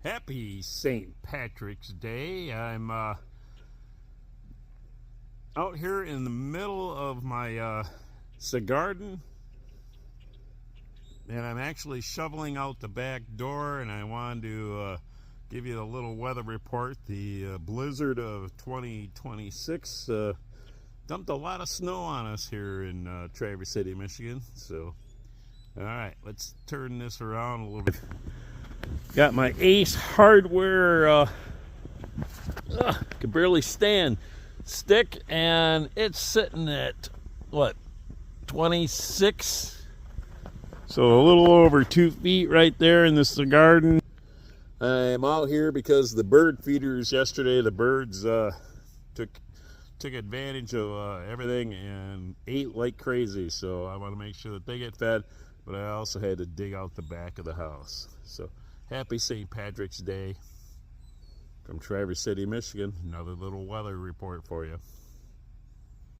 Happy St. Patrick's Day. I'm out here in the middle of my cigar garden, and I'm actually shoveling out the back door, and I wanted to give you a little weather report. The blizzard of 2026 dumped a lot of snow on us here in Traverse City, Michigan. So, all right, let's turn this around a little bit. Got my Ace Hardware, could barely stand stick, and it's sitting at what, 26? So a little over 2 feet right there in this garden. I'm out here because the bird feeders yesterday, the birds took advantage of everything and ate like crazy. So I want to make sure that they get fed, but I also had to dig out the back of the house. So happy St. Patrick's Day from Traverse City, Michigan. Another little weather report for you.